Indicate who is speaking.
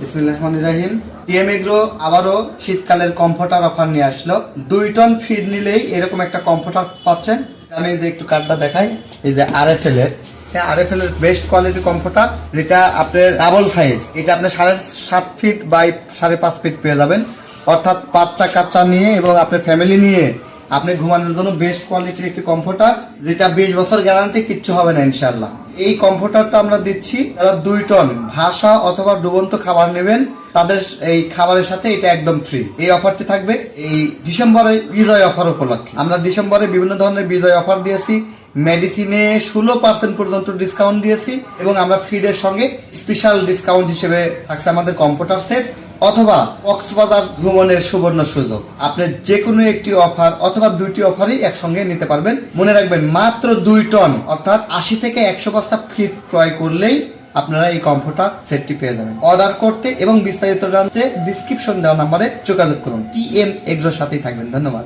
Speaker 1: বিসমিল্লাহির রহমানির রহিম। TM agro আবারও শীতকালের কমফোর্টার অফার নিয়ে আসলো। 2 টন ফিড নিলেই এরকম একটা কমফোর্টার পাচ্ছেন। আমি যে একটু কার্ডটা দেখাই, এই যে আরএফএল এর বেস্ট কোয়ালিটি কমফোর্টার, যেটা আপনার ডাবল সাইজ। এটা আপনি 7.5 ফিট বাই 5.5 ফিট পেয়ে যাবেন, অর্থাৎ বাচ্চা কাচ্চা নিয়ে এবং আপনার ফ্যামিলি নিয়ে আপনি ঘুমানোর জন্য বেস্ট কোয়ালিটির একটি কমফোর্টার, যেটা 20 বছর গ্যারান্টি, কিচ্ছু হবে না ইনশাআল্লাহ। এই কমফোর্টারটা আমরা দিচ্ছি যারা 2 টন ভাসা অথবা ডুবন্ত খাবার নেবেন, তাদের এই খাবারের সাথে এটা একদম ফ্রি। এই অফারটি থাকবে এই ডিসেম্বরের বিজয় অফার উপলক্ষে। আমরা ডিসেম্বরে বিভিন্ন ধরনের বিজয় অফার দিয়েছি, মেডিসিনে 16% পর্যন্ত ডিসকাউন্ট দিয়েছি, এবং আমরা ফিডের সঙ্গে স্পেশাল ডিসকাউন্ট হিসেবে থাকছে আমাদের কম্পিউটার সেট অথবা কক্সবাজার ভ্রমণের সুবর্ণ সুযোগ। আপনি যে কোনো একটি অফার অথবা 2টি অফারই একসঙ্গে নিতে পারবেন। মনে রাখবেন, মাত্র 2 টন অর্থাৎ 80 থেকে 100 বস্তা ফিড ক্রয় করলেই আপনারা এই কম্পিউটার সেটটি পেয়ে যাবেন। অর্ডার করতে এবং বিস্তারিত জানতে ডিসক্রিপশন দেওয়া নম্বরে যোগাযোগ করুন। টিএম এগ্রোর সাথেই থাকবেন। ধন্যবাদ।